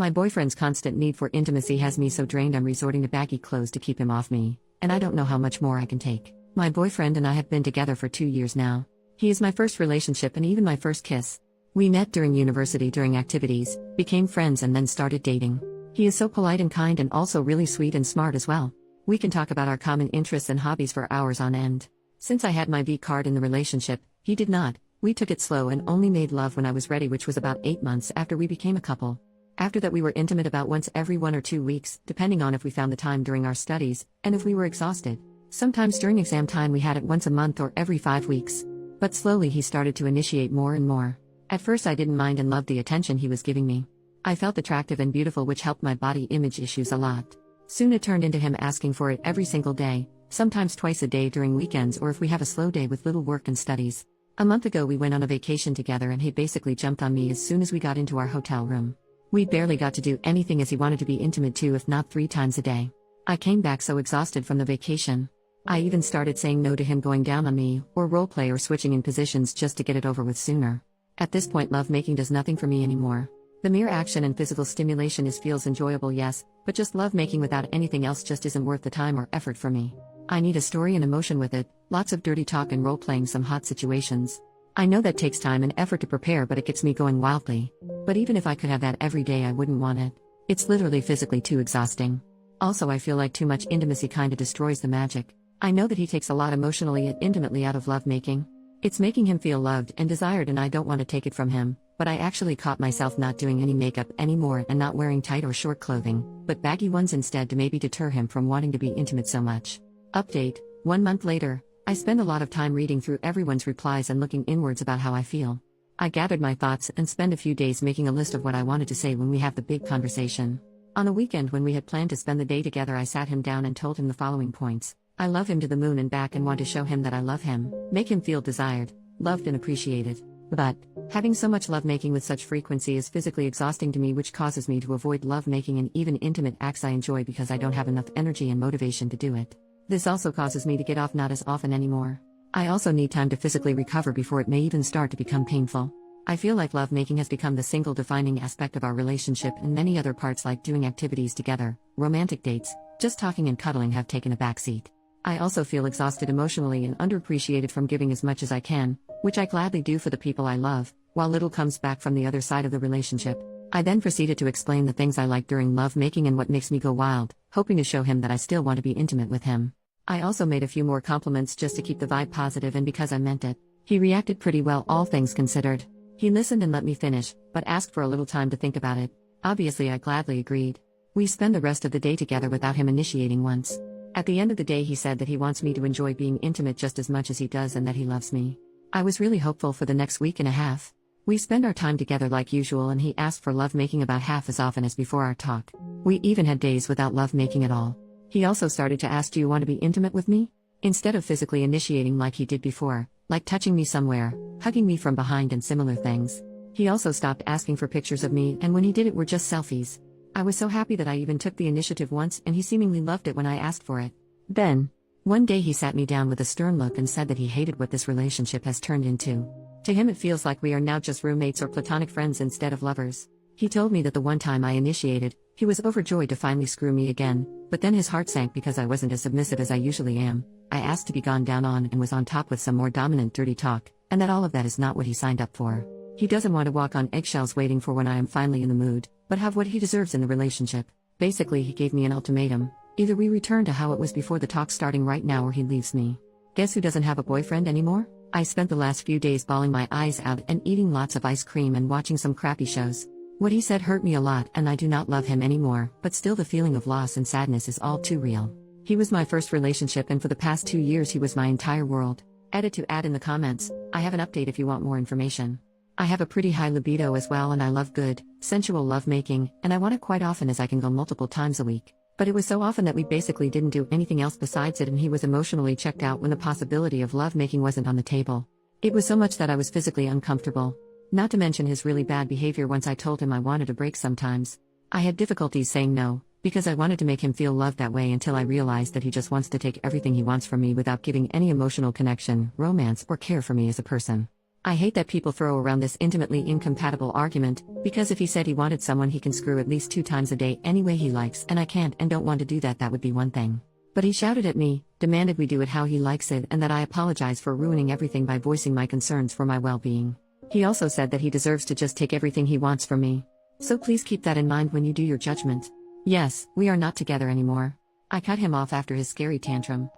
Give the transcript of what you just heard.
My boyfriend's constant need for intimacy has me so drained I'm resorting to baggy clothes to keep him off me, and I don't know how much more I can take. My boyfriend and I have been together for 2 years now. He is my first relationship and even my first kiss. We met during university during activities, became friends and then started dating. He is so polite and kind and also really sweet and smart as well. We can talk about our common interests and hobbies for hours on end. Since I had my V card in the relationship, he did not. We took it slow and only made love when I was ready, which was about 8 months after we became a couple. After that we were intimate about once every 1 or 2 weeks, depending on if we found the time during our studies, and if we were exhausted. Sometimes during exam time we had it once a month or every 5 weeks. But slowly he started to initiate more and more. At first I didn't mind and loved the attention he was giving me. I felt attractive and beautiful, which helped my body image issues a lot. Soon it turned into him asking for it every single day, sometimes twice a day during weekends or if we have a slow day with little work and studies. A month ago we went on a vacation together and he basically jumped on me as soon as we got into our hotel room. We barely got to do anything as he wanted to be intimate 2 if not 3 times a day. I came back so exhausted from the vacation. I even started saying no to him going down on me, or roleplay or switching in positions just to get it over with sooner. At this point lovemaking does nothing for me anymore. The mere action and physical stimulation feels enjoyable, yes, but just lovemaking without anything else just isn't worth the time or effort for me. I need a story and emotion with it, lots of dirty talk and role-playing some hot situations. I know that takes time and effort to prepare, but it gets me going wildly. But even if I could have that every day I wouldn't want it. It's literally physically too exhausting. Also I feel like too much intimacy kinda destroys the magic. I know that he takes a lot emotionally and intimately out of lovemaking. It's making him feel loved and desired and I don't want to take it from him, but I actually caught myself not doing any makeup anymore and not wearing tight or short clothing, but baggy ones instead to maybe deter him from wanting to be intimate so much. Update, 1 month later, I spend a lot of time reading through everyone's replies and looking inwards about how I feel. I gathered my thoughts and spend a few days making a list of what I wanted to say when we have the big conversation. On a weekend when we had planned to spend the day together I sat him down and told him the following points. I love him to the moon and back and want to show him that I love him, make him feel desired, loved and appreciated. But, having so much lovemaking with such frequency is physically exhausting to me, which causes me to avoid lovemaking and even intimate acts I enjoy because I don't have enough energy and motivation to do it. This also causes me to get off not as often anymore. I also need time to physically recover before it may even start to become painful. I feel like lovemaking has become the single defining aspect of our relationship, and many other parts like doing activities together, romantic dates, just talking and cuddling have taken a backseat. I also feel exhausted emotionally and underappreciated from giving as much as I can, which I gladly do for the people I love, while little comes back from the other side of the relationship. I then proceeded to explain the things I like during lovemaking and what makes me go wild, hoping to show him that I still want to be intimate with him. I also made a few more compliments just to keep the vibe positive and because I meant it. He reacted pretty well, all things considered. He listened and let me finish, but asked for a little time to think about it. Obviously I gladly agreed. We spend the rest of the day together without him initiating once. At the end of the day he said that he wants me to enjoy being intimate just as much as he does and that he loves me. I was really hopeful for the next week and a half. We spend our time together like usual and he asked for lovemaking about half as often as before our talk. We even had days without lovemaking at all. He also started to ask, do you want to be intimate with me? Instead of physically initiating like he did before, like touching me somewhere, hugging me from behind and similar things. He also stopped asking for pictures of me, and when he did it were just selfies. I was so happy that I even took the initiative once and he seemingly loved it when I asked for it. Then, one day he sat me down with a stern look and said that he hated what this relationship has turned into. To him it feels like we are now just roommates or platonic friends instead of lovers. He told me that the one time I initiated, he was overjoyed to finally screw me again, but then his heart sank because I wasn't as submissive as I usually am. I asked to be gone down on and was on top with some more dominant dirty talk, and that all of that is not what he signed up for. He doesn't want to walk on eggshells waiting for when I am finally in the mood, but have what he deserves in the relationship. Basically he gave me an ultimatum. Either we return to how it was before the talk starting right now or he leaves me. Guess who doesn't have a boyfriend anymore? I spent the last few days bawling my eyes out and eating lots of ice cream and watching some crappy shows. What he said hurt me a lot and I do not love him anymore, but still the feeling of loss and sadness is all too real. He was my first relationship and for the past 2 years he was my entire world. Edit to add in the comments, I have an update if you want more information. I have a pretty high libido as well and I love good, sensual lovemaking, and I want it quite often as I can go multiple times a week. But it was so often that we basically didn't do anything else besides it and he was emotionally checked out when the possibility of lovemaking wasn't on the table. It was so much that I was physically uncomfortable. Not to mention his really bad behavior once I told him I wanted a break sometimes. I had difficulties saying no, because I wanted to make him feel loved that way until I realized that he just wants to take everything he wants from me without giving any emotional connection, romance, or care for me as a person. I hate that people throw around this intimately incompatible argument, because if he said he wanted someone he can screw at least 2 times a day any way he likes and I can't and don't want to do that, that would be one thing. But he shouted at me, demanded we do it how he likes it, and that I apologize for ruining everything by voicing my concerns for my well-being. He also said that he deserves to just take everything he wants from me. So please keep that in mind when you do your judgment. Yes, we are not together anymore. I cut him off after his scary tantrum.